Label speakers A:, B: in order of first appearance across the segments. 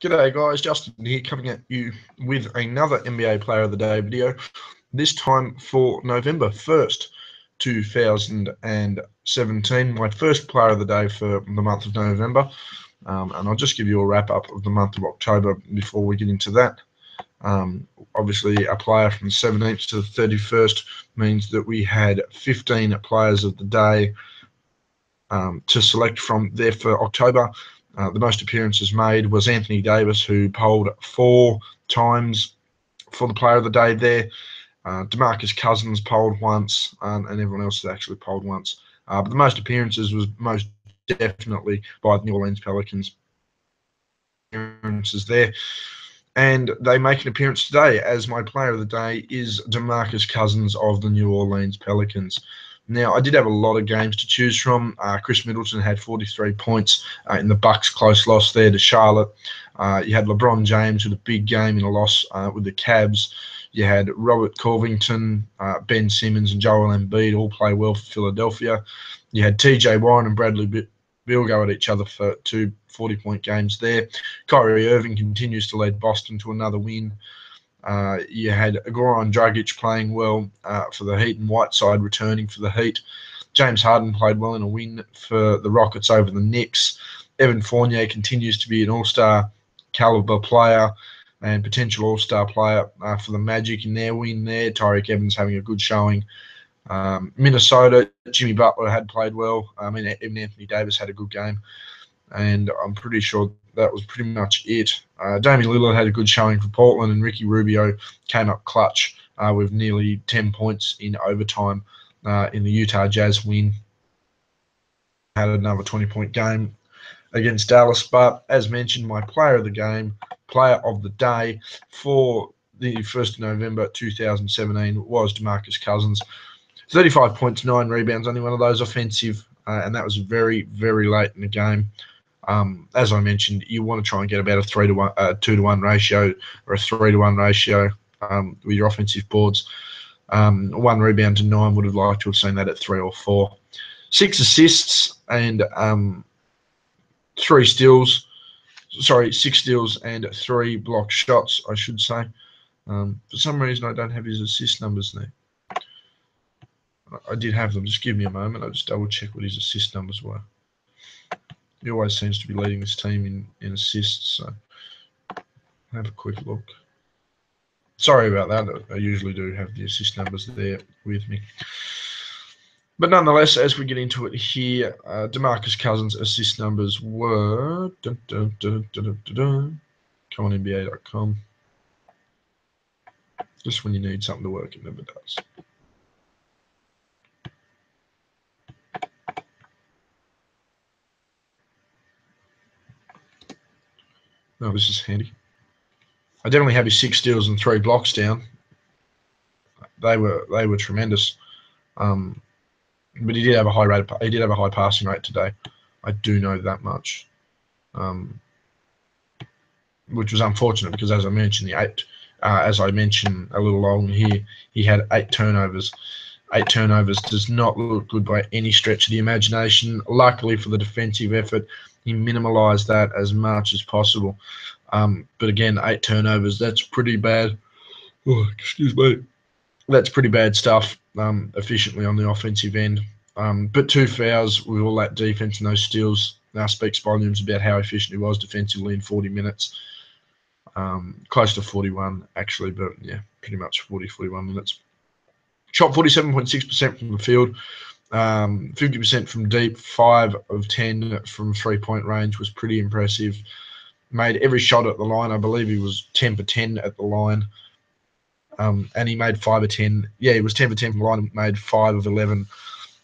A: G'day guys, Justin here coming at you with another NBA Player of the Day video, this time for November 1st, 2017, my first Player of the Day for the month of November, and I'll just give you a wrap up of the month of October before we get into that. Obviously a player from the 17th to the 31st means that we had 15 Players of the Day to select from there for October. The most appearances made was Anthony Davis, who polled 4 times for the Player of the Day there. DeMarcus Cousins polled once, and everyone else has actually polled once. But the most appearances was most definitely by the New Orleans Pelicans. Appearances there. And they make an appearance today, as my Player of the Day is DeMarcus Cousins of the New Orleans Pelicans. Now, I did have a lot of games to choose from. Chris Middleton had 43 points in the Bucks' close loss there to Charlotte. You had LeBron James with a big game in a loss with the Cavs. You had Robert Covington, Ben Simmons, and Joel Embiid all play well for Philadelphia. You had TJ Warren and Bradley Beal go at each other for 2 40-point games there. Kyrie Irving continues to lead Boston to another win. You had Goran Dragic playing well for the Heat and Whiteside returning for the Heat. James Harden played well in a win for the Rockets over the Knicks. Evan Fournier continues to be an all-star caliber player and potential all-star player for the Magic in their win there. Tyreke Evans having a good showing. Minnesota, Jimmy Butler had played well. Even Anthony Davis had a good game. And I'm pretty sure that was pretty much it. Damian Lillard had a good showing for Portland, and Ricky Rubio came up clutch with nearly 10 points in overtime in the Utah Jazz win. Had another 20-point game against Dallas, but as mentioned, my player of the day for the 1st of November 2017 was DeMarcus Cousins. 35 points, 9 rebounds, only one of those offensive, and that was very, very late in the game. As I mentioned, you want to try and get about a 2-to-1 ratio or a 3-to-1 ratio with your offensive boards. 1 rebound to 9, would have liked to have seen that at 3 or 4. 6 assists and 6 steals and 3 blocked shots, I should say. For some reason, I don't have his assist numbers there. I did have them. Just give me a moment. I'll just double check what his assist numbers were. He always seems to be leading this team in assists, so have a quick look. Sorry about that. I usually do have the assist numbers there with me. But nonetheless, as we get into it here, DeMarcus Cousins' assist numbers were... Come on, NBA.com. Just when you need something to work, it never does. Oh, this is handy. I definitely have his 6 steals and 3 blocks down. They were tremendous. But he did have a high passing rate today. I do know that much, which was unfortunate because, as I mentioned, as I mentioned a little on here, he had 8 turnovers. 8 turnovers does not look good by any stretch of the imagination. Luckily for the defensive effort, he minimalised that as much as possible. But again, 8 turnovers, that's pretty bad. Oh, excuse me. That's pretty bad stuff efficiently on the offensive end. But 2 fouls with all that defense and those steals now speaks volumes about how efficient he was defensively in 40 minutes. Close to 41, actually, but yeah, pretty much 41 minutes. Shot 47.6% from the field, 50% from deep, 5 of 10 from 3-point range was pretty impressive. Made every shot at the line. I believe he was 10 for 10 at the line. And he made 5 of 10. Yeah, he was 10 for 10 from the line and made 5 of 11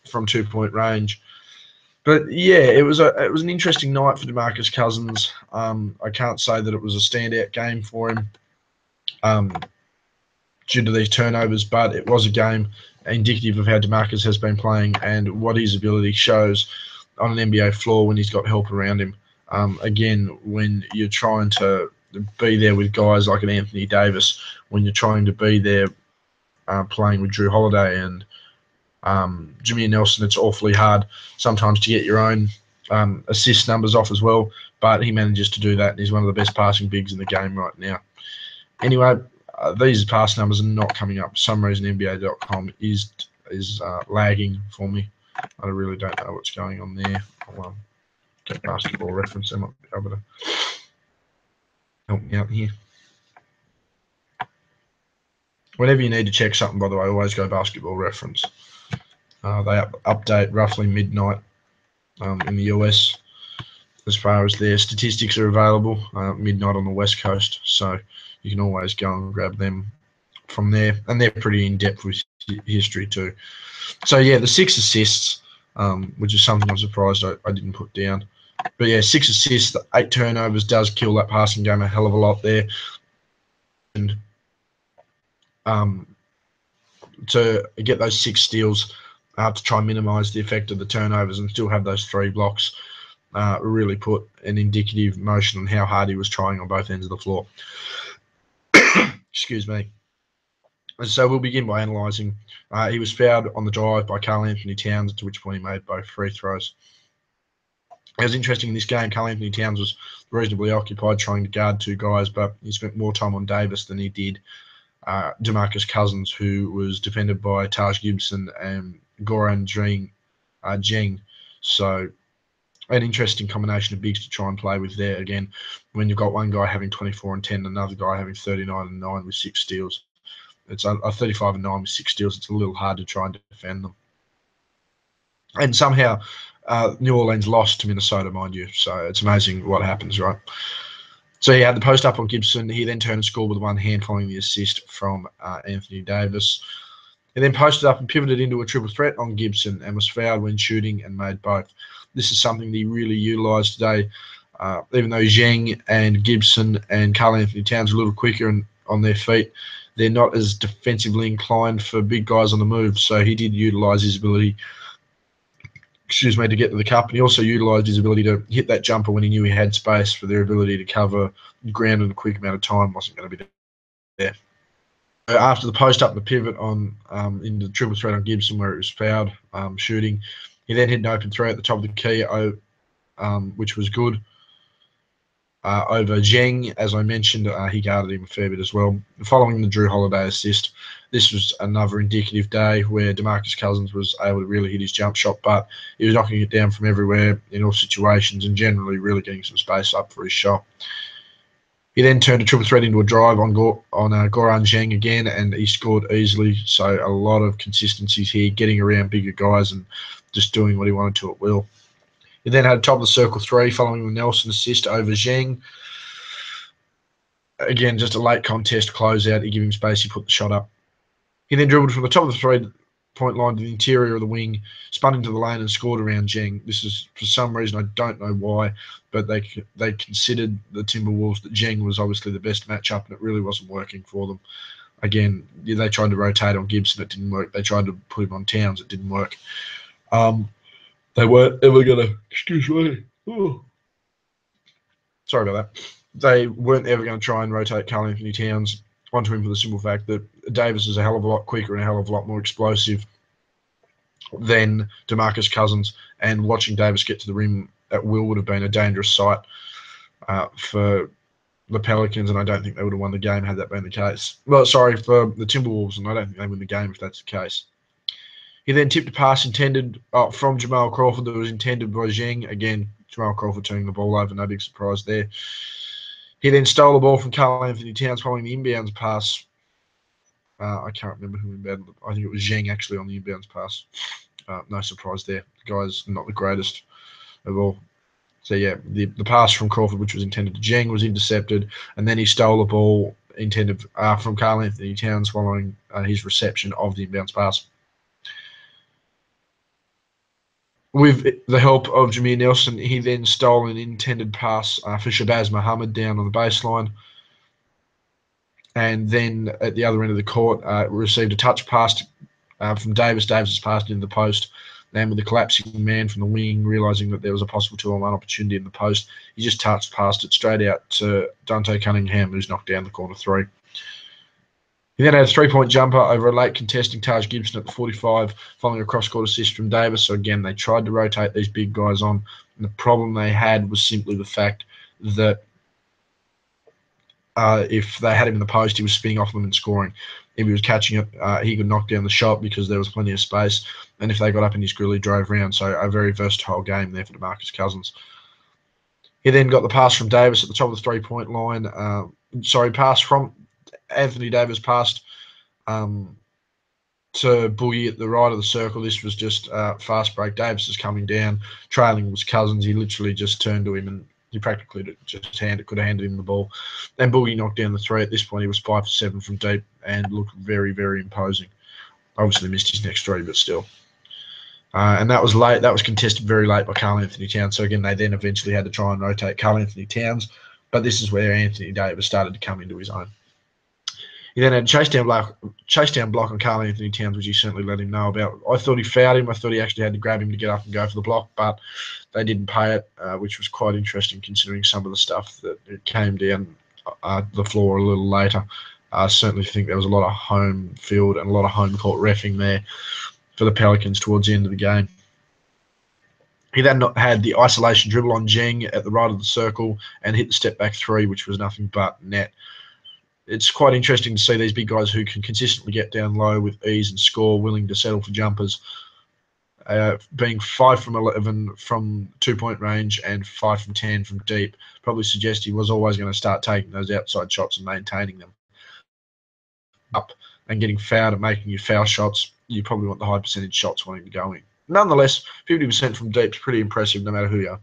A: from 2-point range. But yeah, it was an interesting night for DeMarcus Cousins. I can't say that it was a standout game for him due to these turnovers, but it was a game indicative of how DeMarcus has been playing and what his ability shows on an NBA floor when he's got help around him. Again, when you're trying to be there with guys like an Anthony Davis, when you're trying to be there playing with Drew Holiday and Jimmy Nelson, it's awfully hard sometimes to get your own assist numbers off as well. but he manages to do that, and he's one of the best passing bigs in the game right now. Anyway, these pass numbers are not coming up. For some reason, NBA.com is lagging for me. I really don't know what's going on there. I'll get Basketball Reference. They might be able to help me out here. Whenever you need to check something, by the way, always go Basketball Reference. They update roughly midnight in the US as far as their statistics are available, midnight on the West Coast. So you can always go and grab them from there. And they're pretty in-depth with history too. So, yeah, the 6 assists, which is something I'm surprised I didn't put down. But, yeah, 6 assists, 8 turnovers does kill that passing game a hell of a lot there. And to get those 6 steals, to try and minimise the effect of the turnovers and still have those 3 blocks, really put an indicative motion on how hard he was trying on both ends of the floor. Excuse me. And so we'll begin by analysing. He was fouled on the drive by Karl Anthony Towns, to which point he made both free throws. It was interesting in this game, Karl Anthony Towns was reasonably occupied trying to guard 2 guys, but he spent more time on Davis than he did DeMarcus Cousins, who was defended by Taj Gibson and Goran Jeng. So an interesting combination of bigs to try and play with there again, when you've got one guy having 24 and 10 and another guy having 39 and 9 with 6 steals. It's a 35 and 9 with 6 steals. It's a little hard to try and defend them. And somehow New Orleans lost to Minnesota, mind you. So it's amazing what happens, right? So he had the post up on Gibson. He then turned and scored with one hand following the assist from Anthony Davis. He then posted up and pivoted into a triple threat on Gibson and was fouled when shooting and made both. This is something that he really utilised today. Even though Zheng and Gibson and Karl Anthony Towns are a little quicker and on their feet, they're not as defensively inclined for big guys on the move. So he did utilise his ability, to get to the cup. And he also utilised his ability to hit that jumper when he knew he had space, for their ability to cover ground in a quick amount of time wasn't going to be there. After the post up, the pivot on into the triple threat on Gibson where it was fouled, shooting, he then hit an open throw at the top of the key, which was good. Over Zheng, as I mentioned, he guarded him a fair bit as well. Following the Drew Holiday assist, this was another indicative day where DeMarcus Cousins was able to really hit his jump shot, but he was knocking it down from everywhere in all situations and generally really getting some space up for his shot. He then turned a triple threat into a drive on Goran Zheng again, and he scored easily. So a lot of consistencies here, getting around bigger guys and just doing what he wanted to at will. He then had a top of the circle 3 following the Nelson assist over Zheng. Again, just a late contest closeout. He gave him space. He put the shot up. He then dribbled from the top of the 3-point line to the interior of the wing, spun into the lane and scored around Zheng. This is, for some reason, I don't know why, but they considered, the Timberwolves, that Zheng was obviously the best matchup, and it really wasn't working for them. Again, they tried to rotate on Gibson. It didn't work. They tried to put him on Towns. It didn't work. They weren't ever going to, excuse me, sorry about that. They weren't ever going to try and rotate Karl Anthony Towns onto him for the simple fact that Davis is a hell of a lot quicker and a hell of a lot more explosive than DeMarcus Cousins, and watching Davis get to the rim at will would have been a dangerous sight for the Pelicans, and I don't think they would have won the game had that been the case. Well, sorry, for the Timberwolves, and I don't think they win the game if that's the case. He then tipped a pass intended from Jamal Crawford that was intended by Zheng. Again, Jamal Crawford turning the ball over, no big surprise there. He then stole the ball from Karl Anthony Towns following the inbounds pass. I can't remember who inbounded. I think it was Zheng actually on the inbounds pass. No surprise there. The guy's not the greatest of all. So, yeah, the pass from Crawford, which was intended to Zheng, was intercepted, and then he stole the ball intended from Karl Anthony Towns following his reception of the inbounds pass. With the help of Jameer Nelson, he then stole an intended pass for Shabazz Muhammad down on the baseline. And then at the other end of the court, received a touch pass from Davis. Davis has passed into the post. And with the collapsing man from the wing, realising that there was a possible 2-on-1 opportunity in the post, he just touched past it straight out to Dante Cunningham, who's knocked down the corner 3. He then had a 3-point jumper over a late contesting Taj Gibson at the 45, following a cross-court assist from Davis. So again, they tried to rotate these big guys on, and the problem they had was simply the fact that if they had him in the post, he was spinning off them and scoring. If he was catching it, he could knock down the shot because there was plenty of space. And if they got up in his grill, he drove round. So a very versatile game there for DeMarcus Cousins. He then got the pass from Davis at the top of the three-point line. Pass from Anthony Davis passed to Boogie at the right of the circle. This was just fast break. Davis is coming down. Trailing was Cousins. He literally just turned to him and he practically could have handed him the ball. And Boogie knocked down the three. At this point, he was 5 for 7 from deep and looked very, very imposing. Obviously missed his next three, but still. And that was late. That was contested very late by Karl Anthony Towns. So again, they then eventually had to try and rotate Karl Anthony Towns. But this is where Anthony Davis started to come into his own. He then had a chase down block on Karl Anthony Towns, which he certainly let him know about. I thought he fouled him. I thought he actually had to grab him to get up and go for the block, but they didn't pay it, which was quite interesting considering some of the stuff that it came down the floor a little later. I certainly think there was a lot of home field and a lot of home court reffing there for the Pelicans towards the end of the game. He then had the isolation dribble on Jeng at the right of the circle and hit the step back three, which was nothing but net. It's quite interesting to see these big guys who can consistently get down low with ease and score, willing to settle for jumpers, being 5 from 11 from 2-point range and 5 from 10 from deep. Probably suggest he was always going to start taking those outside shots and maintaining them up and getting fouled and making your foul shots. You probably want the high percentage shots wanting to go in. Nonetheless, 50% from deep is pretty impressive no matter who you are.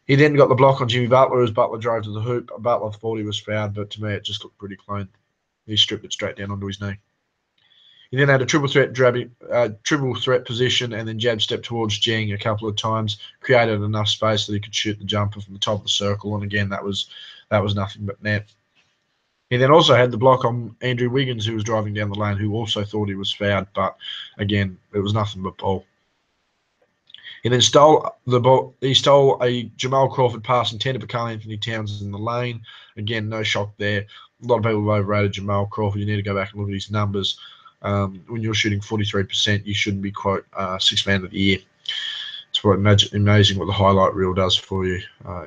A: He then got the block on Jimmy Butler as Butler drove to the hoop. Butler thought he was fouled, but to me it just looked pretty clean. He stripped it straight down onto his knee. He then had a triple threat position and then jab step towards Jeng a couple of times, created enough space that he could shoot the jumper from the top of the circle, and again that was nothing but net. He then also had the block on Andrew Wiggins, who was driving down the lane, who also thought he was fouled, but again it was nothing but ball. He then stole the ball. He stole a Jamal Crawford pass intended for Karl Anthony Towns in the lane. Again, no shock there. A lot of people have overrated Jamal Crawford. You need to go back and look at his numbers. When you're shooting 43%, you shouldn't be quite sixth man of the year. It's quite amazing what the highlight reel does for you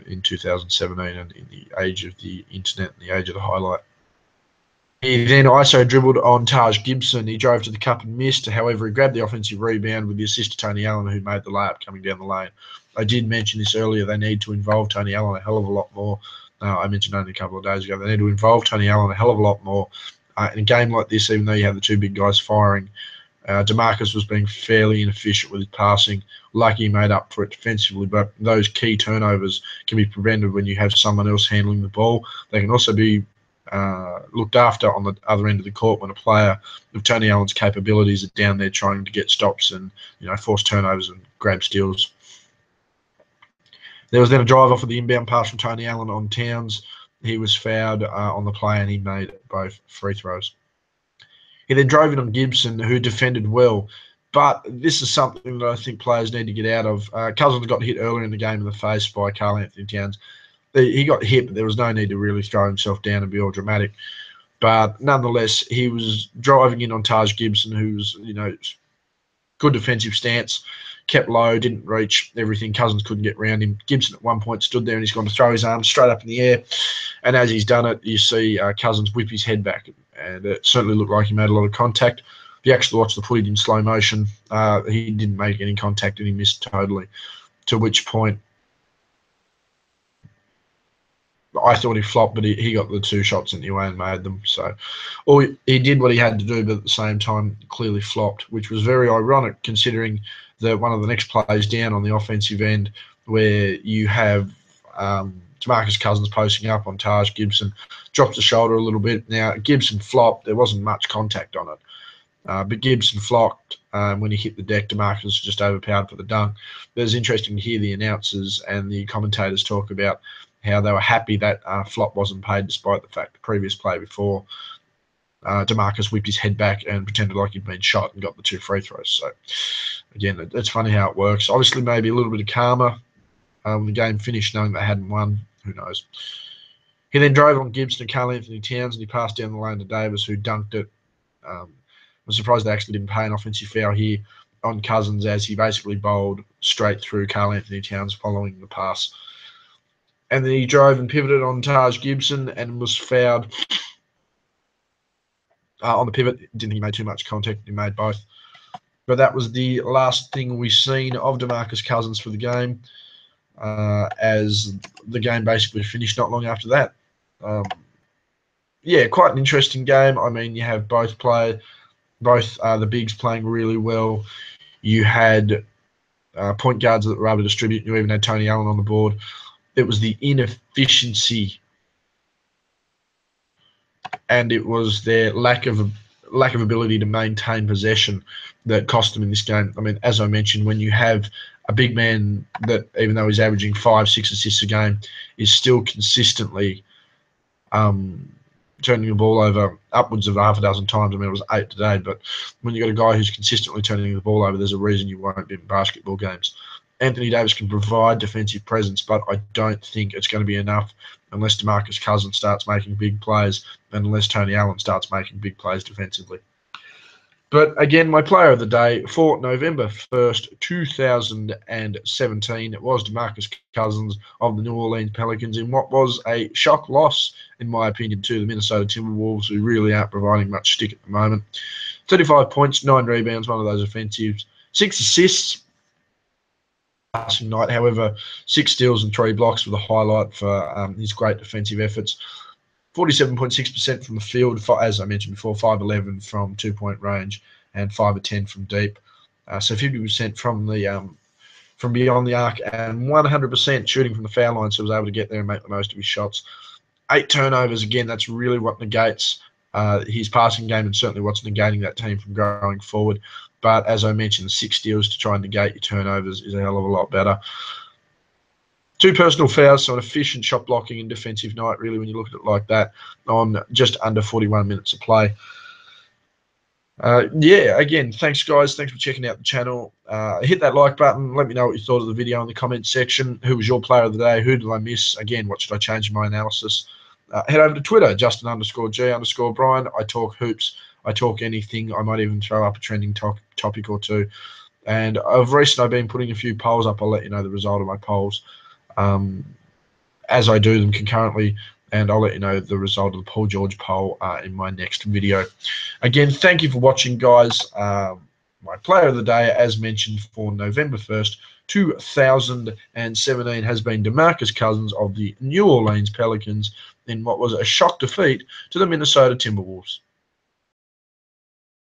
A: in 2017 and in the age of the internet and the age of the highlight. He then ISO dribbled on Taj Gibson. He drove to the cup and missed. However, he grabbed the offensive rebound with the assist to Tony Allen, who made the layup coming down the lane. I did mention this earlier. They need to involve Tony Allen a hell of a lot more. I mentioned only a couple of days ago. They need to involve Tony Allen a hell of a lot more. In a game like this, even though you have the two big guys firing, DeMarcus was being fairly inefficient with his passing. Lucky he made up for it defensively, but those key turnovers can be prevented when you have someone else handling the ball. They can also be looked after on the other end of the court when a player of Tony Allen's capabilities are down there trying to get stops and force turnovers and grab steals. There was then a drive off of the inbound pass from Tony Allen on Towns. He was fouled on the play and he made both free throws. He then drove it on Gibson, who defended well. But this is something that I think players need to get out of. Cousins got hit earlier in the game in the face by Karl Anthony Towns. He got hit, but there was no need to really throw himself down and be all dramatic. But nonetheless, he was driving in on Taj Gibson, who's, good defensive stance, kept low, didn't reach everything. Cousins couldn't get around him. Gibson at one point stood there and he's gone to throw his arms straight up in the air. And as he's done it, you see Cousins whip his head back. And it certainly looked like he made a lot of contact. If you actually watch the footage in slow motion, he didn't make any contact and he missed totally. To which point, I thought he flopped, but he got the two shots anyway and made them. So he did what he had to do, but at the same time clearly flopped, which was very ironic considering that one of the next plays down on the offensive end where you have DeMarcus Cousins posting up on Taj Gibson, drops the shoulder a little bit. Now, Gibson flopped. There wasn't much contact on it. But Gibson flopped when he hit the deck. DeMarcus just overpowered for the dunk. But it was interesting to hear the announcers and the commentators talk about how they were happy that flop wasn't paid despite the fact the previous play before DeMarcus whipped his head back and pretended like he'd been shot and got the two free throws. So, again, it's funny how it works. Obviously, maybe a little bit of karma when the game finished, knowing they hadn't won. Who knows? He then drove on Gibson and Karl Anthony Towns, and he passed down the lane to Davis, who dunked it. I'm surprised they actually didn't pay an offensive foul here on Cousins, as he basically bowled straight through Karl Anthony Towns following the pass. and then he drove and pivoted on Taj Gibson and was fouled on the pivot. Didn't think he made too much contact. He made both. But that was the last thing we've seen of DeMarcus Cousins for the game, as the game basically finished not long after that. Yeah, quite an interesting game. I mean, you have both the bigs playing really well. You had point guards that were able to distribute. You even had Tony Allen on the board. It was the inefficiency, and it was their lack of ability to maintain possession that cost them in this game. I mean, as I mentioned, when you have a big man that, even though he's averaging 5-6 assists a game, is still consistently turning the ball over upwards of half a dozen times. I mean, it was 8 today, but when you've got a guy who's consistently turning the ball over, there's a reason you won't be in basketball games. Anthony Davis can provide defensive presence, but I don't think it's going to be enough unless DeMarcus Cousins starts making big plays and unless Tony Allen starts making big plays defensively. But again, my player of the day for November 1st, 2017, it was DeMarcus Cousins of the New Orleans Pelicans in what was a shock loss, in my opinion, to the Minnesota Timberwolves, who really aren't providing much stick at the moment. 35 points, 9 rebounds, one of those offensives, 6 assists passing night. However, 6 steals and 3 blocks for the highlight for his great defensive efforts. 47.6% from the field, as I mentioned before, 5-11 from 2-point range and 5-10 from deep. So 50% from the from beyond the arc and 100% shooting from the foul line, so he was able to get there and make the most of his shots. 8 turnovers, again, that's really what negates his passing game and certainly what's negating that team from going forward. But as I mentioned, 6 steals to try and negate your turnovers is a hell of a lot better. 2 personal fouls, so an efficient shot blocking and defensive night, really, when you look at it like that, on just under 41 minutes of play. Yeah, again, thanks, guys. Thanks for checking out the channel. Hit that like button. Let me know what you thought of the video in the comments section. Who was your player of the day? Who did I miss? Again, what should I change in my analysis? Head over to Twitter, Justin_G_Bryan. I talk hoops. I talk anything. I might even throw up a trending topic or two. And of recent, I've been putting a few polls up. I'll let you know the result of my polls as I do them concurrently, and I'll let you know the result of the Paul George poll in my next video. Again, thank you for watching, guys. My player of the day, as mentioned, for November 1st, 2017 has been DeMarcus Cousins of the New Orleans Pelicans in what was a shock defeat to the Minnesota Timberwolves.